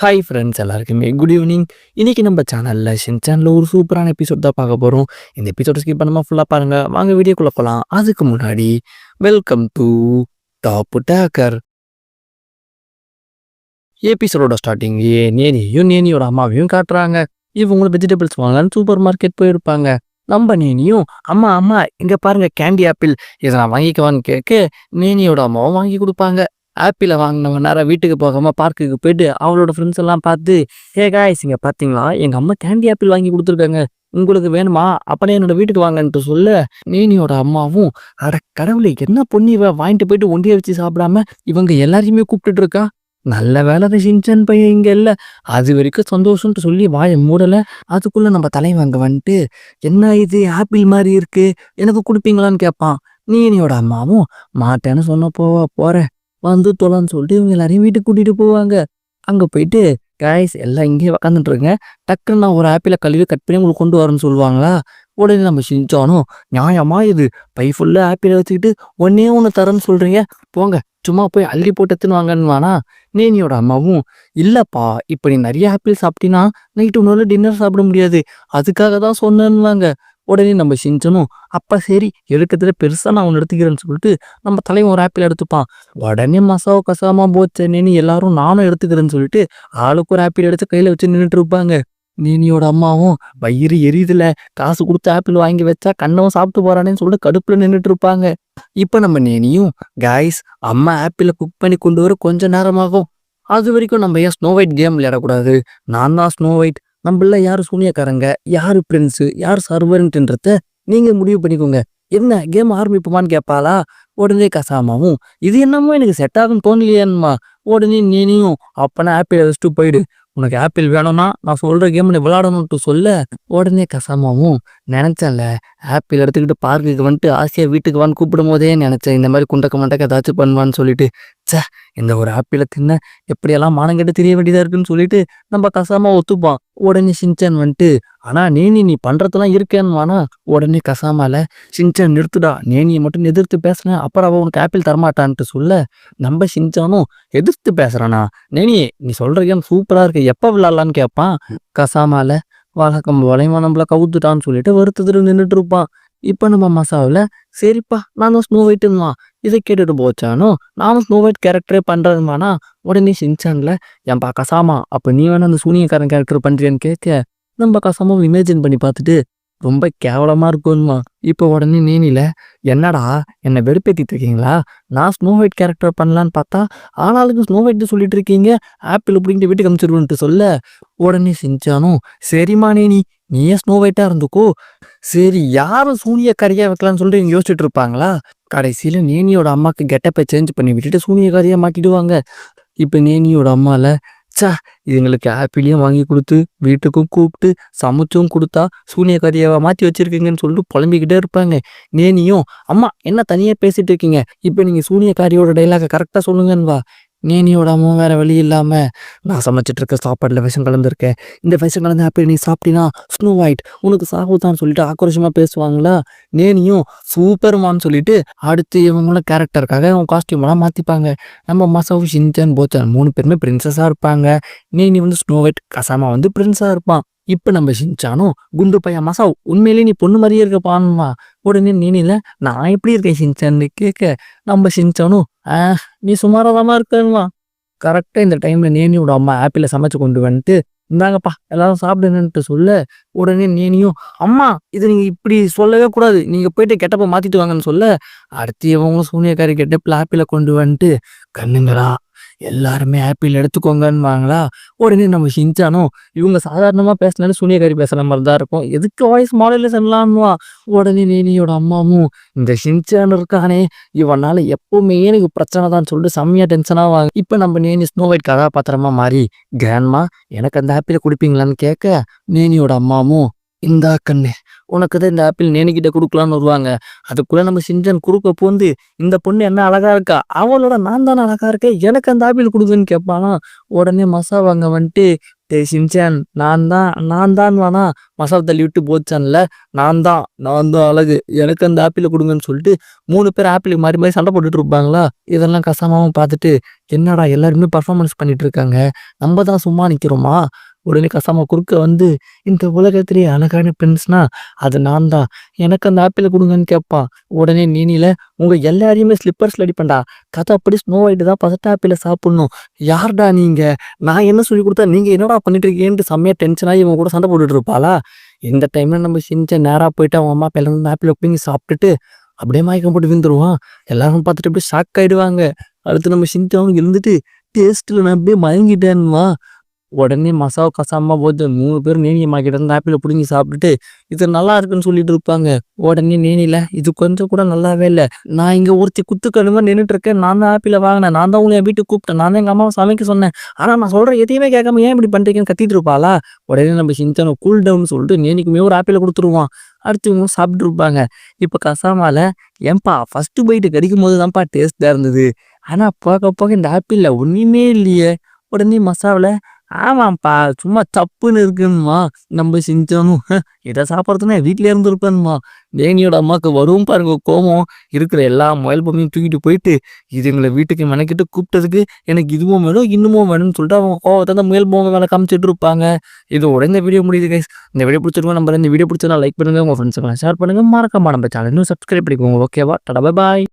Hi friends எல்லாருக்குமே good evening. இன்னைக்கு நம்ம சேனலில் ஷின்சானில் ஒரு சூப்பரான எபிசோட் தான் பார்க்க போகிறோம். இந்த எபிசோட ஸ்கிப் பண்ணாமல் ஃபுல்லாக பாருங்கள். வாங்க வீடியோக்குள்ளே போகலாம். அதுக்கு முன்னாடி வெல்கம் டு டாப் டேக்கர். எபிசோடோட ஸ்டார்டிங்லேயே நேனியோட அம்மாவையும் காட்டுறாங்க. இவங்களும் வெஜிடபிள்ஸ் வாங்கலான்னு சூப்பர் மார்க்கெட் போயிருப்பாங்க. நம்ம நேனியும் அம்மா அம்மா இங்கே பாருங்க கேண்டி ஆப்பிள், இதை நான் வாங்கிக்குவான்னு கேட்க நேனியோட அம்மாவும் வாங்கி கொடுப்பாங்க. ஆப்பிளை வாங்கினவங்க நேரம் வீட்டுக்கு போகாமல் பார்க்குக்கு போயிட்டு அவளோட ஃப்ரெண்ட்ஸ் எல்லாம் பார்த்து, ஹே காய்ஸ் இங்கே பார்த்தீங்களா எங்கள் அம்மா கேண்டி ஆப்பிள் வாங்கி கொடுத்துருக்காங்க, உங்களுக்கு வேணுமா அப்பனே என்னோட வீட்டுக்கு வாங்கன்ட்டு சொல்ல நேனியோட அம்மாவும், அட கடவுளே என்ன பொண்ணு இவ வாங்கிட்டு போயிட்டு ஒண்டியை வச்சு சாப்பிடாம இவங்க எல்லாரையுமே கூப்பிட்டுட்டு இருக்கா, நல்ல வேலை ஷின்சான் பையன் இங்கே இல்லை, அது வரைக்கும் சந்தோஷம்ட்டு சொல்லி வாயை மூடலை. அதுக்குள்ளே நம்ம தலைவங்க வந்துட்டு, என்ன இது ஆப்பிள் மாதிரி இருக்கு எனக்கு கொடுப்பீங்களான்னு கேட்பான். நேனியோட அம்மாவும் மாட்டேன்னு சொன்ன போகிறேன் வந்து தொலைன்னு சொல்லிட்டு இவங்க எல்லாரையும் வீட்டுக்கு கூட்டிகிட்டு போவாங்க. அங்கே போயிட்டு காய்ஸ் எல்லாம் இங்கேயே உக்காந்துட்டு இருங்க, டக்குன்னு நான் ஒரு ஆப்பிளை கழுவி கட் பண்ணி உங்களுக்கு கொண்டு வரேன்னு சொல்லுவாங்களா. உடனே நம்ம ஷின்சானும், நியாயமா இது பை ஃபுல்லாக ஆப்பிளை வச்சுக்கிட்டு ஒன்று தரேன்னு சொல்கிறீங்க, போங்க சும்மா போய் அள்ளி போட்டு எடுத்துன்னு வாங்கன்னு வானா. நேனியோட அம்மாவும், இல்லைப்பா இப்போ நீ நிறைய ஆப்பிள் சாப்பிட்டீங்கன்னா நைட்டு ஒன்று டின்னர் சாப்பிட முடியாது, அதுக்காக தான் சொன்னேன்னுவாங்க. உடனே நம்ம ஷின்சானும், அப்போ சரி எடுக்கிறதுல பெருசாக நான் ஒன்று எடுத்துக்கிறேன்னு சொல்லிட்டு நம்ம தலைவன் ஒரு ஆப்பிள் எடுத்துப்பான். உடனே மசாவோ கசாமா போச்சேன்னு எல்லாரும் நானும் எடுத்துக்கிறேன்னு சொல்லிட்டு ஆளுக்கு ஒரு ஆப்பிள் எடுத்து கையில் வச்சு நின்றுட்டு இருப்பாங்க. நேனியோட அம்மாவும் வயிறு எரியுதுல, காசு கொடுத்து ஆப்பிள் வாங்கி வச்சா கண்ணவும் சாப்பிட்டு போறானேன்னு சொல்லிட்டு கடுப்புல நின்றுட்டு இருப்பாங்க. இப்போ நம்ம நேனியும், காய்ஸ் அம்மா ஆப்பிளை குக் பண்ணி கொண்டு வர கொஞ்சம் நேரமாகும், அது வரைக்கும் நம்ம ஏன் ஸ்னோ ஒயிட் கேம் விளையாடக்கூடாது, நான் தான் ஸ்னோ ஒயிட், நம்மள யாரு சூனியக்காரங்க யாரு பிரின்ஸு யார் சர்வன்ட்டுன்றத நீங்க முடிவு பண்ணிக்கோங்க, என்ன கேம் ஆரம்பிப்போமான்னு கேட்பாளா. உடனே கசாமாவும், இது என்னமோ எனக்கு செட் ஆகுன்னு தோணலையேன்மா. உடனே நீனியும், அப்பனா ஆப்பிள் வச்சுட்டு போயிடு, உனக்கு ஆப்பிள் வேணும்னா நான் சொல்ற கேம் நீ விளையாடணும்ட்டு சொல்ல. உடனே கசாமாவும், நினைச்சேன்ல ஆப்பிள் எடுத்துக்கிட்டு பார்க்குக்கு வந்துட்டு ஆசையா வீட்டுக்கு வான்னு கூப்பிடும் போதே நினைச்சேன் இந்த மாதிரி குண்டக்க மண்டக்க ஏதாச்சும் பண்ணுவான்னு சொல்லிட்டு, சே இந்த ஒரு ஆப்பிளை தின்ன எப்படியெல்லாம் மானங்கெட்டு தெரிய வேண்டியதா இருக்குன்னு சொல்லிட்டு நம்ம கசாமா ஒத்துப்பான். உடனே ஷின்சான் வந்துட்டு, ஆனா நீ பண்றதெல்லாம் இருக்கேன்னு வானா. உடனே கசாமால, ஷின்சான் நிறுத்துடா, நேனியை மட்டும் எதிர்த்து பேசுனேன் அப்புறம் அவ உனக்கு ஆப்பிள் தரமாட்டான்ட்டு சொல்ல. நம்ம ஷின்சானும், எதிர்த்து பேசுறானா, நேனி நீ சொல்ற கேம் சூப்பரா இருக்கு எப்ப விளையாடலான்னு கேட்பான். கசாமால, வழக்கம் வளைவா நம்மள கவுத்துட்டான்னு சொல்லிட்டு வருத்தத்துல நின்றுட்டு இருப்பான். இப்ப நம்ம மசாவில், சரிப்பா நான் தான் ஸ்னோ ஒயிட்டுமா, இதை கேட்டுட்டு போச்சானோ நானும் ஸ்னோ ஒயிட் கேரக்டரே பண்றதுமானா. உடனே ஷின்சான்ல, ஏன்பா கசாமா அப்ப நீ வேணா அந்த சூனியக்காரன் கேரக்டர் பண்றியான்னு கேட்க நம்ம கசாமாவும் இமேஜின் பண்ணி பார்த்துட்டு, ரொம்ப கேவலமா இருக்கும்மா. இப்போ உடனே நேனில, என்னடா என்னை வெறுப்பேத்திட்டு இருக்கீங்களா, நான் ஸ்னோ ஒயிட் கேரக்டர் பண்ணலான்னு பார்த்தா ஆனாலும் ஸ்னோ ஒயிட் சொல்லிட்டு இருக்கீங்க, ஆப்பிள் பிடிங்கிட்டு வீட்டுக்கு அனுப்பிச்சிருவோன்ட்டு சொல்ல. உடனே ஷின்சானும், சரிம்மா நேனி நீயே ஸ்னோ ஒயிட்டா இருந்துக்கோ, சரி யாரும் சூனியக்காரியா வைக்கலான்னு சொல்லிட்டு இங்க யோசிச்சுட்டு இருப்பாங்களா. கடைசியில நேனியோட அம்மாக்கு கெட்டப்பை சேஞ்ச் பண்ணி விட்டுட்டு சூனியக்காரியா மாட்டிடுவாங்க. இப்போ நேனியோட அம்மால, சா இதுங்களுக்கு ஆப்பிளையும் வாங்கி கொடுத்து வீட்டுக்கும் கூப்பிட்டு சமைச்சும் கொடுத்தா சூனியக்காரியாவை மாற்றி வச்சிருக்கீங்கன்னு சொல்லிட்டு புலம்பிக்கிட்டே இருப்பாங்க. நேனியும், அம்மா என்ன தனியாக பேசிட்டு இருக்கீங்க, இப்போ நீங்கள் சூனியக்காரியோட டைலாக கரெக்டாக சொல்லுங்கன்னு வா. நேனியோட அம்மா வேற வழி இல்லாமல், நான் சமைச்சிட்டு இருக்க சாப்பாட்டில் விஷம் கலந்துருக்கேன், இந்த விஷம் கலந்து ஆப்பிள் நீ சாப்பிட்டீங்கன்னா ஸ்னோ ஒயிட் உனக்கு சாகுதான்னு சொல்லிட்டு ஆக்ரோஷமாக பேசுவாங்களா. நேனியும் சூப்பர்மான்னு சொல்லிட்டு அடுத்து இவங்கள கேரக்டருக்காக அவங்க காஸ்டியூமெல்லாம் மாற்றிப்பாங்க. நம்ம மசாவும் ஷின்சான் போச்சான் 3 பேருமே பிரின்சஸாக இருப்பாங்க. நேனி வந்து ஸ்னோ ஒயிட், கசாமா வந்து பிரின்ஸாக இருப்பான். இப்போ நம்ம ஷின்சானும், குண்டு பையன் மசாவ் உண்மையிலேயே நீ பொண்ணு மாதிரியே இருக்கப்பான்மா. உடனே நேனில, நான் எப்படி இருக்கேன் ஷின்சான்னு கேட்க நம்ம ஷின்சானும், நீ சுமாராதாமா இருக்கணுமா. கரெக்டாக இந்த டைம்ல நேனியோட அம்மா ஆப்பிளை சமைச்சு கொண்டு வந்துட்டு, இந்தாங்கப்பா எல்லாரும் சாப்பிடுங்கன்ட்டு சொல்ல. உடனே நேனியும், அம்மா இது நீங்க இப்படி சொல்லவே கூடாது, நீங்க போயிட்டு கெட்டப்ப மாத்திட்டு வாங்கன்னு சொல்ல. அடுத்து இவங்களும் சூனியக்காரி கெட்டப்பில் ஆப்பிளை கொண்டு வந்துட்டு, கண்ணுங்களா எல்லாருமே ஆப்பிள் எடுத்துக்கோங்கன்னு. உடனே நம்ம ஷின்சானும், இவங்க சாதாரணமாக பேசினாலும் சூனியக்காரி பேசுகிற மாதிரி தான் இருக்கும், எதுக்கு வாய்ஸ் மாடலில் சொல்லலான்வா. உடனே நேனியோட அம்மாவும், இந்த ஷின்சான் இருக்கானே இவனால எப்பவுமே எனக்கு பிரச்சனை தான் சொல்லிட்டு செம்மையா டென்ஷனாக வாங்க. இப்போ நம்ம நேனி ஸ்னோ ஒயிட் கதாபாத்திரமா மாறி, கிராண்ட்மா எனக்கு அந்த ஆப்பிளை கொடுப்பீங்களான்னு கேட்க நேனியோட அம்மாவும், இந்தா கண்ணு உனக்கு தான் இந்த ஆப்பிள் நேனிக்கிட்ட கொடுக்கலான்னு வருவாங்க. அதுக்குள்ள நம்ம ஷின்சான் குறுக்க போந்து, இந்த பொண்ணு என்ன அழகா இருக்கா, அவளோட நான் தானே அழகா இருக்கேன், எனக்கு அந்த ஆப்பிள் கொடுக்குன்னு கேட்பானா. உடனே மசாவாங்க வந்துட்டு, டேய் ஷின்சான் நான் தான் வேணா மசாலா தள்ளி விட்டு போச்சான்ல நான் தான் அழகு எனக்கு அந்த ஆப்பிள குடுங்கன்னு சொல்லிட்டு 3 பேர் ஆப்பிளுக்கு மாறி மாறி சண்டை போட்டுட்டு இருப்பாங்களா. இதெல்லாம் கசாமாவும் பார்த்துட்டு என்னடா எல்லாருமே பெர்ஃபார்மன்ஸ் பண்ணிட்டு இருக்காங்க. நம்ம தான் சும்மா நிக்கிறோமா? உடனே கசாமா குறுக்க வந்து இந்த உலகத்திலேயே அழகான பிரின்ஸ்னா அது நான் தான். எனக்கு அந்த ஆப்பிள குடுங்கன்னு கேட்பான். உடனே நீனில உங்க எல்லாரையுமே ஸ்லிப்பர்ஸ்ல அடிப்பேன்டா. கதை அப்படி ஸ்னோ ஒயிட் தான் ஃபர்ஸ்ட் ஆப்பிள சாப்பிடணும். யார்டா நீங்க? நான் என்ன சொல்லிக் குடுத்தா நீங்க என்னடா பண்ணிட்டு இருக்கீங்கன்ட்டு செம்மையா டென்ஷன் ஆகி இவன் கூட சண்டை போட்டுட்டு இருப்பாளா. இந்த டைம்ல நம்ம ஷின்சான் நேரா போயிட்டு அவங்க அம்மா கையில இருந்து ஆப்பிள பிடுங்கி சாப்பிட்டுட்டு அப்படியே மயக்கம் போட்டு விழுந்துருவான். எல்லாரும் பார்த்துட்டு அப்படியே ஷாக் ஆயிடுவாங்க. அடுத்து நம்ம ஷின்சானும் இருந்துட்டு டேஸ்ட்ல நான் அப்படியே மயங்கிட்டேன்னுவான். உடனே மசாவ் கசாமா போட்டு 3 பேரும் நேனியம்மா கிட்ட இருந்து ஆப்பிள புடுங்கி சாப்பிட்டுட்டு இது நல்லா இருக்குன்னு சொல்லிட்டு இருப்பாங்க. உடனே நேனில இது கொஞ்சம் கூட நல்லாவே இல்ல. நான் இங்க ஒருத்தி குத்துக்கணுமா நின்னுட்டு இருக்கேன். நான் தான் ஆப்பிள வாங்கினேன். நான் தான் உங்களை என் வீட்டுக்கு கூப்பிட்டேன். நான் தான் எங்க அம்மாவை சமைக்க சொன்னேன். ஆனா நான் சொல்றேன் எதையுமே கேட்காம ஏன் இப்படி பண்றீங்கன்னு கத்திட்டு இருப்பாளா. உடனே நம்ம ஷின்சானை கூல் டவுன் சொல்லிட்டு நேனிக்குமே ஒரு ஆப்பிள கொடுத்துருவான். அடுத்து இவங்க சாப்பிட்டு இருப்பாங்க. இப்ப கசாமால ஏன்பா ஃபர்ஸ்ட் பைட்டு கடிக்கும் போது தான்ப்பா டேஸ்டா இருந்தது. ஆனா போக போக இந்த ஆப்பிள்ல ஒண்ணுமே இல்லையே. உடனே மசாவில ஆமாம்ப்பா சும்மா சப்புன்னு இருக்குன்னுமா. நம்ம ஷின்சானும் இதை சாப்பிட்றதுன்னா வீட்டிலே இருந்திருப்பேன்னுமா. நேனியோட அம்மாவுக்கு வரும் பாருங்க கோவம். இருக்கிற எல்லா முயல் பொம்மையும் தூக்கிட்டு போயிட்டு இது எங்களை வீட்டுக்கு மெனக்கிட்டு கூப்பிட்டதுக்கு எனக்கு இதுவும் வேணும் இன்னமும் வேணும்னு சொல்லிட்டு அவங்க கோவத்தை அந்த முயல் பொம்மை மேலே காமிச்சிட்டு இருப்பாங்க. இதோட இந்த வீடியோ முடியுது கைஸ். இந்த வீடியோ பிடிச்சிருக்கோம். நம்ம இந்த வீடியோ பிடிச்சா லைக் பண்ணுங்க, உங்க ஃப்ரெண்ட்ஸுக்கெல்லாம் ஷேர் பண்ணுங்க, மறக்காம நம்ம சேனல் இன்னும் சப்ஸ்கிரைப் பண்ணிக்கோங்க. ஓகேவா? Tata bye bye.